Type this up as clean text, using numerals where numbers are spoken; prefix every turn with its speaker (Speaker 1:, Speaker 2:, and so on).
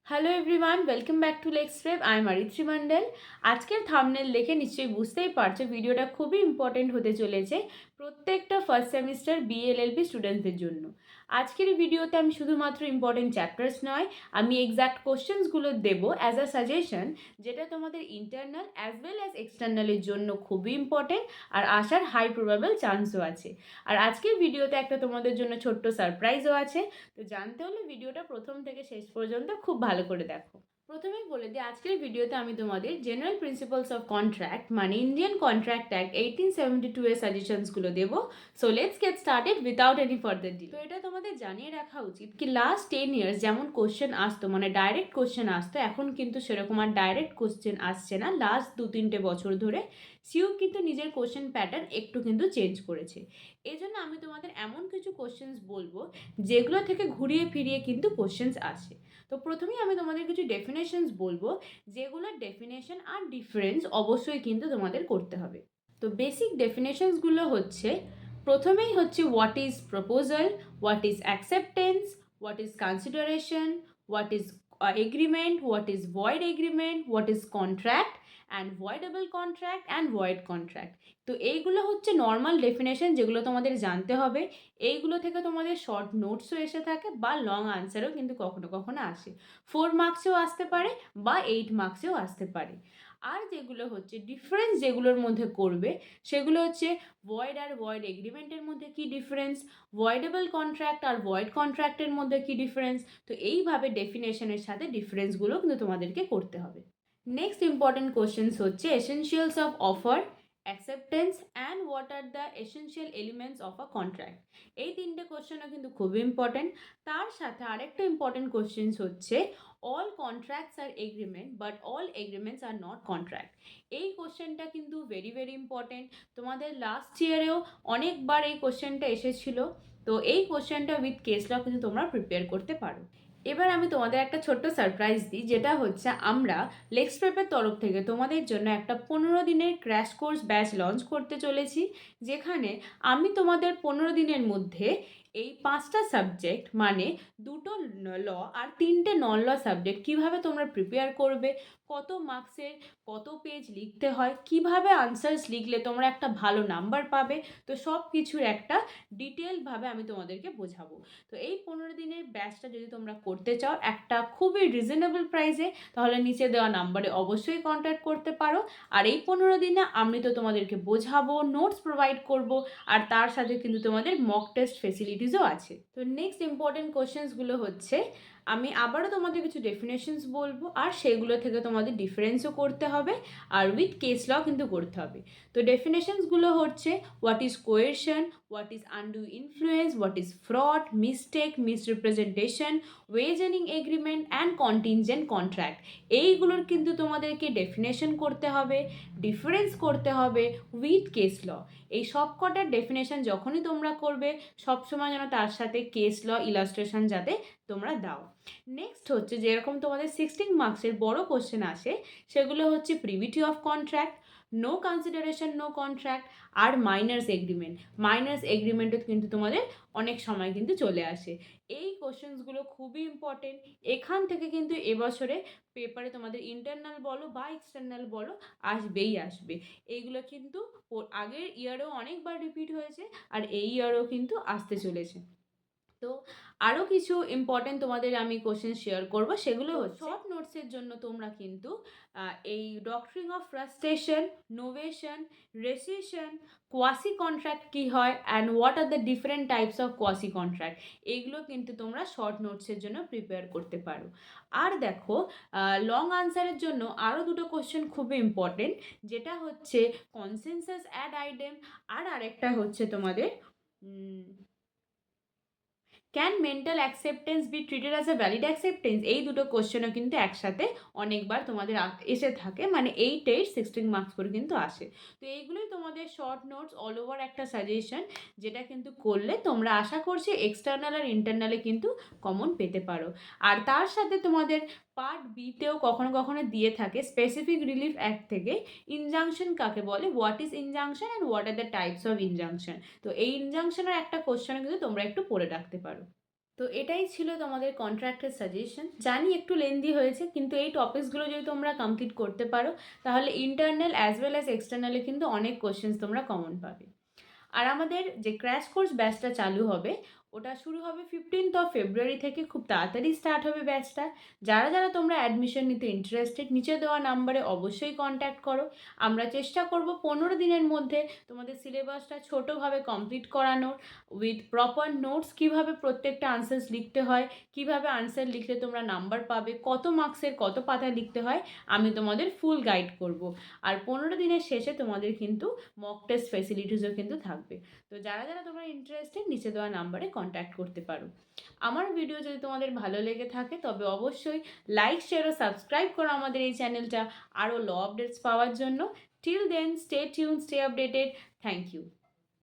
Speaker 1: Hello everyone, welcome back to Lex Prep. I am Aritri Mondal. আজকের thumbnail দেখে নিশ্চয়ই বুঝতেই পারছো ভিডিওটা খুবই ইম্পর্টেন্ট হতে চলেছে প্রত্যেকটা ফার্স্ট সেমিস্টার বিএলএলবি স্টুডেন্টদের জন্য। আজকের এই ভিডিওতে আমি শুধুমাত্র ইম্পর্টেন্ট চ্যাপ্টার্স নয়, আমি এক্স্যাক্ট কোশ্চেন্সগুলো দেবো অ্যাজ আ সাজেশন, যেটা তোমাদের ইন্টারনাল অ্যাজ ওয়েল অ্যাজ এক্সটার্নালের জন্য খুবই ইম্পর্টেন্ট আর আসার হাই প্রবাবল চান্সও আছে। আর আজকের ভিডিওতে একটা তোমাদের জন্য ছোট্ট সারপ্রাইজও আছে। তো জানতে হলে ভিডিওটা প্রথম থেকে শেষ পর্যন্ত খুব ভালো করে দেখো। প্রথমেই বলে দিই, আজকের ভিডিওতে আমি তোমাদের জেনারেল প্রিন্সিপালস অফ কন্ট্রাক্ট মানে ইন্ডিয়ান কন্ট্রাক্ট অ্যাক্ট 1872 এর সাজেশনসগুলো দেবো। So let's get started without any further delay. তো এটা তোমাদের জানিয়ে রাখা উচিত কি লাস্ট 10 ইয়ার্স যেমন কোশ্চেন আসতো, মানে ডাইরেক্ট কোশ্চেন আসতো, এখন কিন্তু সেরকম আর ডাইরেক্ট কোশ্চেন আসছে না। লাস্ট 2-3টে বছর ধরে সিউ কিন্তু নিজের কোশ্চেন প্যাটার্ন একটু কিন্তু চেঞ্জ করেছে। এই জন্য আমি তোমাদের এমন কিছু কোশ্চেন্স বলবো যেগুলো থেকে ঘুরিয়ে ফিরিয়ে কিন্তু কোশ্চেন্স আসে। তো প্রথমেই আমি তোমাদের কিছু ডেফিনেশনস বলবো, যেগুলোর ডেফিনেশন আর ডিফারেন্স অবশ্যই কিন্তু তোমাদের করতে হবে। তো বেসিক ডেফিনেশনসগুলো হচ্ছে, প্রথমেই হচ্ছে what is proposal, what is acceptance, what is consideration, what is agreement, what is void agreement, what is contract and voidable contract and void contract. তো এইগুলো হচ্ছে নর্মাল ডেফিনেশন যেগুলো তোমাদের জানতে হবে। এইগুলো থেকে তোমাদের শর্ট নোটসও এসে থাকে বা লং আনসারও কিন্তু কখনো কখনো আসে। 4 মার্কসেও আসতে পারে বা 8 মার্কসেও আসতে পারে। আর যেগুলো হচ্ছে ডিফারেন্স যেগুলোর মধ্যে করবে, সেগুলো হচ্ছে ভয়েড আর ভয়েড এগ্রিমেন্টের মধ্যে কী ডিফারেন্স, ভয়েডেবল কন্ট্রাক্ট আর ভয়েড কন্ট্রাক্টের মধ্যে কী ডিফারেন্স। তো এইভাবে ডেফিনেশনের সাথে ডিফারেন্সগুলো কিন্তু তোমাদেরকে করতে হবে। নেক্সট ইম্পর্টেন্ট কোশ্চেন্স হচ্ছে essentials of offer, acceptance and what are the essential elements of a contract. এই তিনটে কোশ্চেনও কিন্তু খুবই ইম্পর্টেন্ট। তার সাথে আরেকটা ইম্পর্টেন্ট কোশ্চেন্স হচ্ছে all contracts are agreement but all agreements are not contract. এই কোশ্চেনটা কিন্তু ভেরি ভেরি ইম্পর্টেন্ট। তোমাদের লাস্ট ইয়ারেও অনেকবার এই কোশ্চেনটা এসেছিল। তো এই কোশ্চেনটা উইথ কেস ল কিন্তু তোমরা প্রিপেয়ার করতে পারো। এবার আমি তোমাদের একটা ছোট্ট সারপ্রাইজ দিই, যেটা হচ্ছে আমরা লেক্স প্রেপের তরফ থেকে তোমাদের জন্য একটা 15 দিনের ক্র্যাশ কোর্স ব্যাচ লঞ্চ করতে চলেছি, যেখানে আমি তোমাদের 15 দিনের মধ্যে এই 5টা সাবজেক্ট মানে 2টো ল আর 3টে নন ল সাবজেক্ট কীভাবে তোমরা প্রিপেয়ার করবে, কত মার্কসের কত পেজ লিখতে হয়, কিভাবে আনসার্স লিখলে তোমরা একটা ভালো নাম্বার পাবে, তো সব কিছুর একটা ডিটেলভাবে আমি তোমাদেরকে বোঝাবো। তো এই 15 দিনের ব্যাচটা যদি তোমরা করতে চাও একটা খুবই রিজনেবল প্রাইসে, তাহলে নিচে দেওয়া নাম্বারে অবশ্যই কন্ট্যাক্ট করতে পারো। আর এই 15 দিনে আমি তো তোমাদেরকে বোঝাবো, নোটস প্রোভাইড করব, আর তার সাথে কিন্তু তোমাদের মক টেস্ট ফেসিলিটিসও আছে। তো নেক্সট ইম্পর্টেন্ট কোশ্চেন্সগুলো হচ্ছে, আমি আবারও তোমাদের কিছু ডেফিনেশনস বলবো আর সেগুলো থেকে তোমাদের ডিফারেন্সও করতে হবে আর উইথ কেস ল কিন্তু করতে হবে। তো ডেফিনেশনসগুলো হচ্ছে what is coercion, what is undue influence, what is fraud, mistake, misrepresentation, wage earning agreement and contingent contract। এইগুলোর কিন্তু তোমাদেরকে ডেফিনেশন করতে হবে, ডিফারেন্স করতে হবে উইথ কেস ল। এই সব কটার ডেফিনেশন যখনই তোমরা করবে, সবসময় যেন তার সাথে কেস ল ইলাস্ট্রেশন যাতে তোমরা দাও। নেক্সট হচ্ছে, যেরকম তোমাদের 16 মার্কসের বড় কোশ্চেন আসে, সেগুলো হচ্ছে privity of contract, no consideration no contract আর মাইনার্স এগ্রিমেন্ট। মাইনার্স এগ্রিমেন্টও কিন্তু তোমাদের অনেক সময় কিন্তু চলে আসে। এই কোশ্চেন্সগুলো খুবই ইম্পর্টেন্ট। এখান থেকে কিন্তু এবছরে পেপারে তোমাদের ইন্টারনাল বলো বা এক্সটার্নাল বলো আসবেই আসবে। এইগুলো কিন্তু আগের ইয়ারেও অনেকবার রিপিট হয়েছে আর এই ইয়ারেও কিন্তু আসতে চলেছে। তো আরও কিছু ইম্পর্টেন্ট তোমাদের আমি কোশ্চেন শেয়ার করব, সেগুলো হচ্ছে শর্ট নোটসের জন্য তোমরা কিন্তু এই doctrine of frustration, novation, rescission, quasi contract কী হয় and what are the different types of quasi contract, এইগুলো কিন্তু তোমরা শর্ট নোটসের জন্য প্রিপেয়ার করতে পারো। আর দেখো, লং আনসারের জন্য আরও দুটো কোশ্চেন খুবই ইম্পর্টেন্ট, যেটা হচ্ছে কনসেনসাস অ্যাড আইটেম আর আরেকটা হচ্ছে তোমাদের can mental acceptance be treated as a valid acceptance. এই দুটো কোশ্চেনও কিন্তু একসাথে অনেকবার তোমাদের এসে থাকে, মানে 8 16 মার্কস করে কিন্তু আসে। তো এইগুলোই তোমাদের শর্ট নোটস অল ওভার একটা সাজেশন, যেটা কিন্তু করলে তোমরা আশা করছি এক্সটার্নাল আর ইন্টারনালে কিন্তু কমন পেতে পারো। আর তার সাথে তোমাদের পার্ট বিতেও কখনো কখনো দিয়ে থাকে স্পেসিফিক রিলিফ অ্যাক্ট থেকে ইনজাংশন কাকে বলে, what is injunction and what are the types of injunction. তো এই ইনজাংশনের একটা কোশ্চেন কিন্তু তোমরা একটু পড়ে রাখতে পারো। তো এটাই ছিল তোমাদের কন্ট্রাক্টের সাজেশন। জানি একটু লেন্দি হয়েছে, কিন্তু এই টপিকসগুলো যদি তোমরা কমপ্লিট করতে পারো তাহলে ইন্টারনাল অ্যাজ ওয়েল অ্যাজ এক্সটার্নালে কিন্তু অনেক কোশ্চেন্স তোমরা কমন পাবে। আর আমাদের যে ক্র্যাশ কোর্স ব্যাচটা চালু হবে, ওটা শুরু হবে 15th ফেব্রুয়ারি থেকে, খুব তাড়াতাড়ি স্টার্ট হবে ব্যাচটা। যারা যারা তোমরা অ্যাডমিশন নিতে ইন্টারেস্টেড, নিচে দেওয়া নাম্বারে অবশ্যই কন্ট্যাক্ট করো। আমরা চেষ্টা করব 15 দিনের মধ্যে তোমাদের সিলেবাসটা ছোটোভাবে কমপ্লিট করানোর, উইথ প্রপার নোটস, কীভাবে প্রত্যেকটা আনসার্স লিখতে হয়, কীভাবে আনসার লিখলে তোমরা নাম্বার পাবে, কত মার্কসের কত পাতা লিখতে হয়, আমি তোমাদের ফুল গাইড করব। আর 15 দিনের শেষে তোমাদের কিন্তু মক টেস্ট ফেসিলিটিসও কিন্তু থাকবে। তো যারা যারা তোমরা ইন্টারেস্টেড, নিচে দেওয়া নাম্বারে কন্ট্যাক্ট করতে পারো। আমার ভিডিও যদি তোমাদের ভালো লেগে থাকে তবে অবশ্যই লাইক, শেয়ার ও সাবস্ক্রাইব করো আমাদের এই চ্যানেলটা আরও ল আপডেটস পাওয়ার জন্য। Till then, stay tune, stay updated. Thank you.